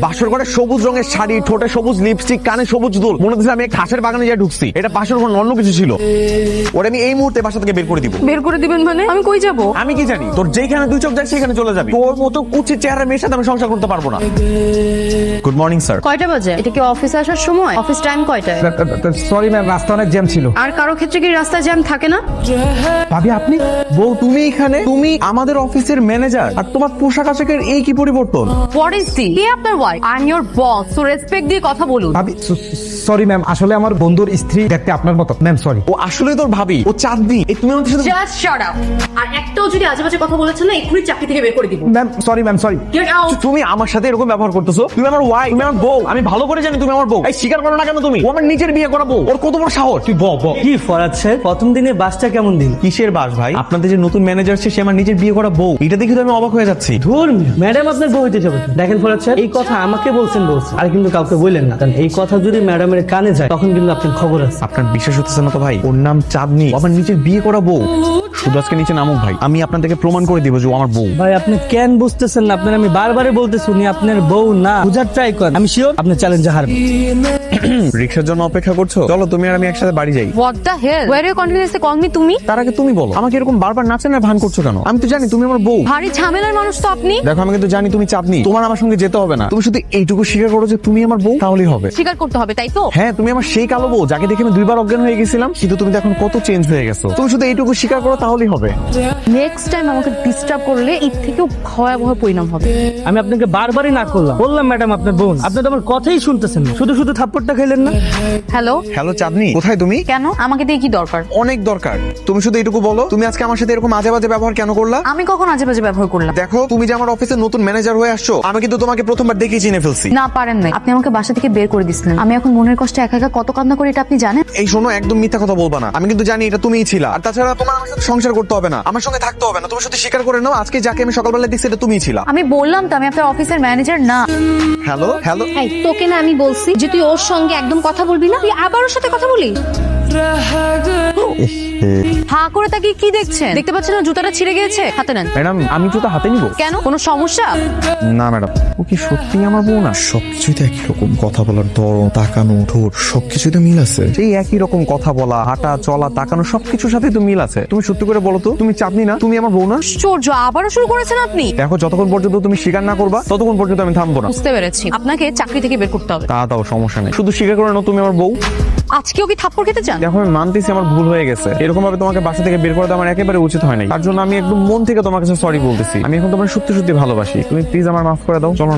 বাসর ঘরে সবুজ রঙের শাড়ি, ঠোঁটে সবুজ লিপস্টিক, কানে সবুজ দুল, মনে হচ্ছে আমি ঘাসের বাগানে যা ঢুকছি। এটা বাসর ঘর অন্য কিছু ছিল। ওরে আমি এই মুহূর্তে বাসা থেকে বের করে দিব। বের করে দিবেন মানে? আমি কই যাব? আমি কি জানি? তোর যেখানে দুই চোখ যায় সেখানে চলে যাবি। তোর মতো কুচির চেহারা মেয়ের সাথে আমি সংসার করতে পারবো না। Good morning sir. কয়টা বাজে? এটা কি অফিসে আসার সময়? অফিস টাইম কয়টায়? সরি ম্যাম, রাস্তা অনেক জ্যাম ছিল। আর কারো ক্ষেত্রে কি রাস্তায় জ্যাম থাকে না? ভাবি আপনি? বউ তুমি এখানে? তুমি আমাদের অফিসের ম্যানেজার, আর তোমার পোশাক আশাকের এই কি পরিবর্তন? What is this? কে আপনার wife? I am your boss, so respect দিয়ে কথা বলুন। ভাবি সরি ম্যাম, আসলে আমার বন্ধুর স্ত্রী দেখতে আপনার মতো। Ma'am sorry. ও আসলে তোর ভাবি, ও চাঁদনি। এই তুমি আমাদের সাথে জাস্ট শাট আপ। আর একটাও যদি আজেবাজে কথা বলেছেন না, এক্ষুনি চাকরি থেকে বের করে দিব। Ma'am sorry, ma'am sorry. Get out. তুমি আমার সাথে এরকম ব্যবহার করতেছো? তুমি আমার ওয়াইফ, তুমি আমার বউ। আমি ভালো করে জানি তুমি আমার বউ। এই স্বীকার করো না কেন তুমি? ও আমার নিজের বিয়ে করাবো। ওর কত বড় সাহস? তুই কি ফরাদ স্যার, প্রথম দিনে বাসটা কেমন দিন? কিসের বাস ভাই? আপনাদের যে নতুন ম্যানেজার সে আমার নিজের বিয়ে করা বউ। এটা দেখে তো আমি অবাক হয়ে যাচ্ছি। ধুর, ম্যাডাম আপনার বউ হইতে যাবে। দেখেন ফরাদ স্যার, এই কথা আমাকে বলছেন, আর কিন্তু কাউকে বললেন না, কারণ এই কথা যদি ম্যাডামের কানে যায় তখন কিন্তু আপনার খবর আছে। আপনার বিশ্বাস হতেছে না তো ভাই? ওর নাম চাঁদনি, ও আমার নিজের বিয়ে করা বউ। শুধু আজকে নিচে নামুক ভাই, আমি আপনাদেরকে প্রমাণ করে দিব যে ও আমার বউ। ভাই আপনি কেন বুঝতেছেন না? আপনার আমি বারবারে বলতেছি উনি আপনার বউ না। বুঝার ট্রাই করেন, আমি শিওর আপনি চ্যালেঞ্জে হারবেন। রিক্সার জন্য অপেক্ষা করছো? চলো তুমি আর আমি একসাথে বাড়ি যাই। What the hell? Were you continuously call me তুমি? তার আগে তুমি বলো, আমাকে এরকম বারবার নাচেনের ভান করছো কেন? আমি তো জানি তুমি আমার বউ। ভারী ঝামেলার মানুষ তো আপনি। দেখো আমি কিন্তু জানি তুমি চাঁদনি, তোমার আমার সঙ্গে যেতে হবে না। তুমি শুধু এইটুকু স্বীকার করো যে তুমি আমার বউ, তাহলেই হবে। স্বীকার করতে হবে, তাই তো? হ্যাঁ, তুমি আমার সেই কালো বউ যাকে দেখে আমি দুইবার অজ্ঞান হয়ে গেছিলাম, কিন্তু তুমি তো এখন কত চেঞ্জ হয়ে গেছো। তুমি শুধু এইটুকু স্বীকার করো, তাহলেই হবে। নেক্সট টাইম আমাকে ডিস্টার্ব করলে এর থেকেও ভয়াবহ পরিণাম হবে। আমি আপনাকে বারবারই না করলাম, বললাম ম্যাডাম আপনার বোন। আপনি তো আমার কথাই শুনতেছেন না, শুধু শুধু থাপ্পড়টা খাইলেন না। হ্যালো হ্যালো চাঁদনি, কোথায় তুমি? কেন? আমাকে দিয়ে কি দরকার? অনেক দরকার। তুমি শুধু এইটুকু বলো, তুমি আজকে আমার সাথে এরকম আজে বাজে ব্যবহার কেন করলা? আমি কখন আজে বাজে ব্যবহার করলাম? দেখো, তুমি যে আমার অফিসের নতুন ম্যানেজার হয়ে আসছো, আমি কিন্তু তোমাকে প্রথমবার দেখেই চিনে ফেলছি। না পারেন নাই, আপনি আমাকে বাসা থেকে বের করে দিয়েছিলেন। আমি এখন মনের কষ্টে একা একা কত কান্না করি, এটা আপনি জানেন? এই শোনো, একদম মিথ্যা কথা বলবা না। আমি কিন্তু জানি এটা তুমিই ছিলা। আর তাছাড়া তোমার আমার সাথে সংসার করতে হবে না, আমার সঙ্গে থাকতে হবে না। তুমি শুধু স্বীকার করে নাও, আজকে যাকে আমি সকালবেলা দেখছি এটা তুমিই ছিলা। আমি বললাম তো আমি আপনার অফিসের ম্যানেজার না। হ্যালো হ্যালো, এই তোকে না আমি বলছি যে তুই ওর সঙ্গে একদম কথা বলবি না, তুই আবার ওর সাথে কথা বলিস। হা করে তাকে কি দেখছেন? দেখতে পাচ্ছেন না জুতাটা ছিঁড়ে গিয়েছে? হাতে নেন। ম্যাডাম আমি জুতা হাতে নিব কেন? কোনো সমস্যা? না ম্যাডাম। ও কি সত্যি আমার বউ না? সবকিছুতে একই রকম কথা বলার ধরন, তাকানো, ঠোঁট, সবকিছুতে মিল আছে। সেই একই রকম কথা বলা, হাঁটা, চলা, তাকানো, সবকিছুর সাথে তো মিল আছে। তুমি সত্যি করে বলো তো, তুমি চাঁদনি না? তুমি আমার বউ না? আশ্চর্য, আবারও শুরু করেছেন আপনি। দেখো, যতক্ষণ পর্যন্ত তুমি স্বীকার না করবা ততক্ষণ পর্যন্ত আমি থামবো না। বুঝতে পেরেছি, আপনাকে চাকরি থেকে বের করতে হবে। তা দাও, সমস্যা নেই। শুধু স্বীকার করে নাও তুমি আমার বউ। আজকেও কি থাপ্পড় খেতে চান? দেখো আমি মানতেছি আমার ভুল হয়ে গেছে। এরকম ভাবে তোমাকে বাসা থেকে বের করে দেওয়া আমার একেবারে উচিত হয় নাই। তার জন্য আমি একদম মন থেকে তোমার কাছে সরি বলতেছি। আমি এখন তোমার সত্যি সত্যি ভালোবাসি। তুমি প্লিজ আমার মাফ করে দাও। চলো না।